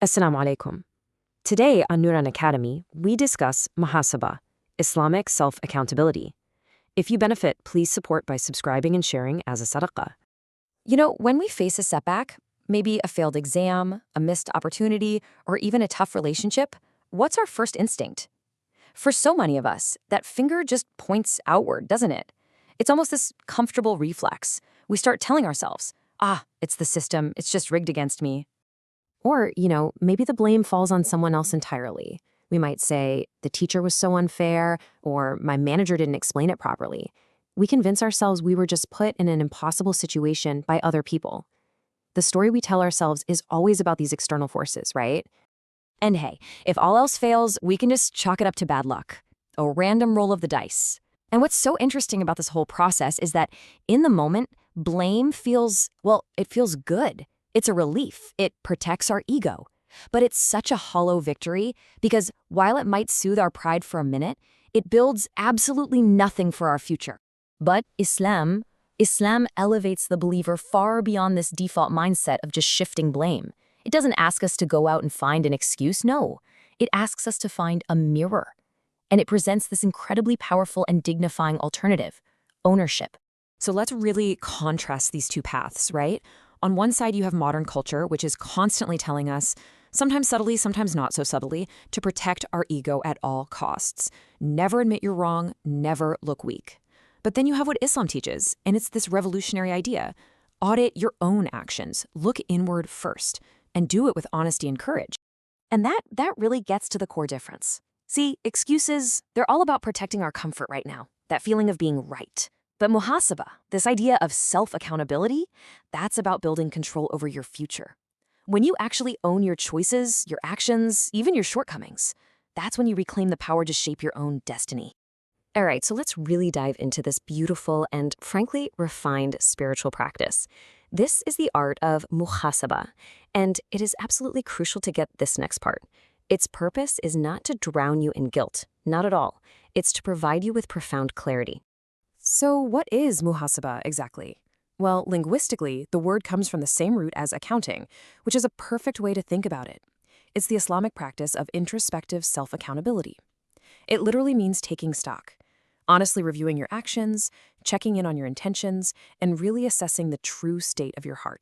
Assalamu alaikum. Today on Nuran Academy, we discuss Muhasabah, Islamic self-accountability. If you benefit, please support by subscribing and sharing as a sadaqah. When we face a setback, maybe a failed exam, a missed opportunity, or even a tough relationship, what's our first instinct? For so many of us, that finger just points outward, doesn't it? It's almost this comfortable reflex. We start telling ourselves, it's the system, it's just rigged against me. Or, maybe the blame falls on someone else entirely. We might say, the teacher was so unfair, or my manager didn't explain it properly. We convince ourselves we were just put in an impossible situation by other people. The story we tell ourselves is always about these external forces, right? And hey, if all else fails, we can just chalk it up to bad luck, a random roll of the dice. And what's so interesting about this whole process is that in the moment, blame feels good. It's a relief. It protects our ego. But it's such a hollow victory because while it might soothe our pride for a minute, it builds absolutely nothing for our future. But Islam elevates the believer far beyond this default mindset of just shifting blame. It doesn't ask us to go out and find an excuse, no. It asks us to find a mirror. And it presents this incredibly powerful and dignifying alternative, ownership. So let's really contrast these two paths, right? On one side, you have modern culture, which is constantly telling us, sometimes subtly, sometimes not so subtly, to protect our ego at all costs. Never admit you're wrong, never look weak. But then you have what Islam teaches, and it's this revolutionary idea. Audit your own actions, look inward first, and do it with honesty and courage. And that really gets to the core difference. See, excuses, they're all about protecting our comfort right now, that feeling of being right. But muhasabah, this idea of self-accountability, that's about building control over your future. When you actually own your choices, your actions, even your shortcomings, that's when you reclaim the power to shape your own destiny. All right, so let's really dive into this beautiful and, frankly, refined spiritual practice. This is the art of muhasabah, and it is absolutely crucial to get this next part. Its purpose is not to drown you in guilt, not at all. It's to provide you with profound clarity. So what is muhasabah exactly? Well, linguistically, the word comes from the same root as accounting, which is a perfect way to think about it. It's the Islamic practice of introspective self-accountability. It literally means taking stock, honestly reviewing your actions, checking in on your intentions, and really assessing the true state of your heart.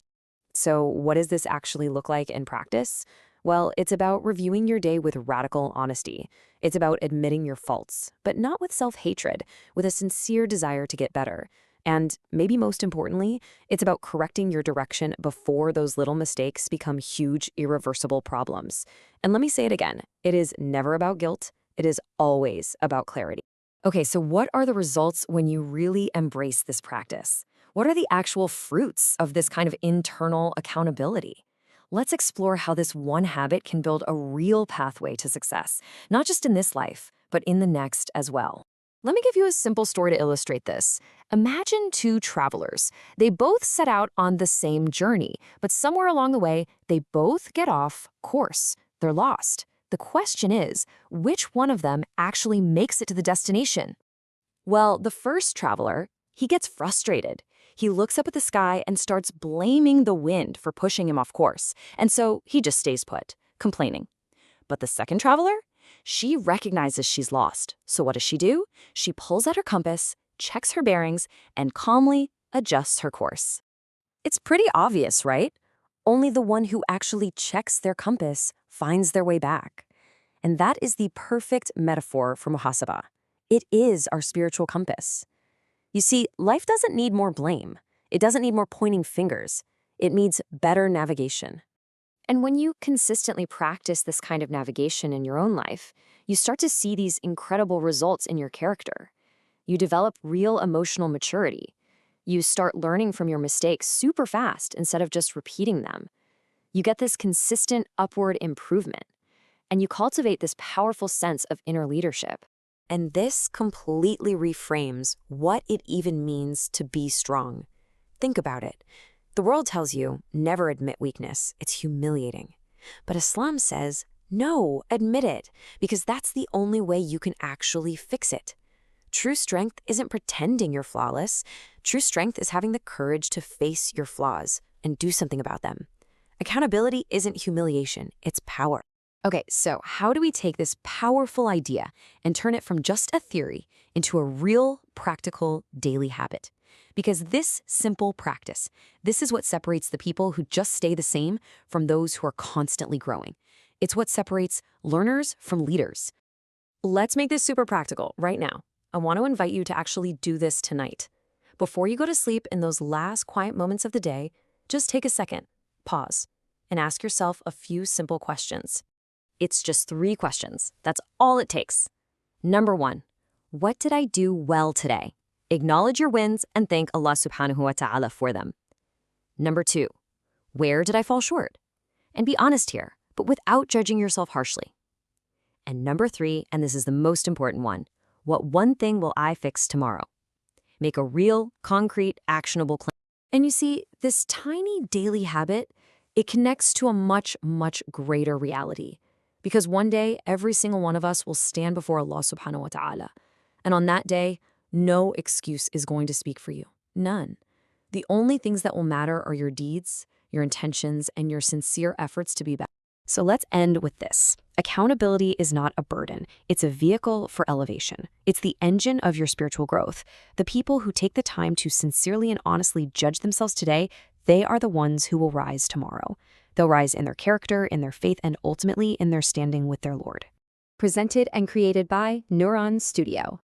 So what does this actually look like in practice? Well, it's about reviewing your day with radical honesty. It's about admitting your faults, but not with self-hatred, with a sincere desire to get better. And maybe most importantly, it's about correcting your direction before those little mistakes become huge, irreversible problems. And let me say it again, it is never about guilt. It is always about clarity. Okay, so what are the results when you really embrace this practice? What are the actual fruits of this kind of internal accountability? Let's explore how this one habit can build a real pathway to success, not just in this life, but in the next as well. Let me give you a simple story to illustrate this. Imagine two travelers. They both set out on the same journey, but somewhere along the way, they both get off course. They're lost. The question is, which one of them actually makes it to the destination? Well, the first traveler, he gets frustrated. He looks up at the sky and starts blaming the wind for pushing him off course, and so he just stays put, complaining. But the second traveler? She recognizes she's lost. So what does she do? She pulls out her compass, checks her bearings, and calmly adjusts her course. It's pretty obvious, right? Only the one who actually checks their compass finds their way back. And that is the perfect metaphor for muhasabah. It is our spiritual compass. You see, life doesn't need more blame. It doesn't need more pointing fingers. It needs better navigation. And when you consistently practice this kind of navigation in your own life, you start to see these incredible results in your character. You develop real emotional maturity. You start learning from your mistakes super fast instead of just repeating them. You get this consistent upward improvement, and you cultivate this powerful sense of inner leadership. And this completely reframes what it even means to be strong. Think about it. The world tells you, never admit weakness. It's humiliating. But Islam says, no, admit it, because that's the only way you can actually fix it. True strength isn't pretending you're flawless. True strength is having the courage to face your flaws and do something about them. Accountability isn't humiliation, it's power. Okay, so how do we take this powerful idea and turn it from just a theory into a real, practical, daily habit? Because this simple practice, this is what separates the people who just stay the same from those who are constantly growing. It's what separates learners from leaders. Let's make this super practical right now. I want to invite you to actually do this tonight. Before you go to sleep in those last quiet moments of the day, just take a second, pause, and ask yourself a few simple questions. It's just 3 questions. That's all it takes. Number 1, what did I do well today? Acknowledge your wins and thank Allah subhanahu wa ta'ala for them. Number 2, where did I fall short? And be honest here, but without judging yourself harshly. And number 3, and this is the most important one, what one thing will I fix tomorrow? Make a real, concrete, actionable plan. And you see, this tiny daily habit, it connects to a much, much greater reality. Because one day, every single one of us will stand before Allah subhanahu wa ta'ala. And on that day, no excuse is going to speak for you. None. The only things that will matter are your deeds, your intentions, and your sincere efforts to be better. So let's end with this. Accountability is not a burden. It's a vehicle for elevation. It's the engine of your spiritual growth. The people who take the time to sincerely and honestly judge themselves today, they are the ones who will rise tomorrow. They'll rise in their character, in their faith, and ultimately in their standing with their Lord. Presented and created by Neuron Studio.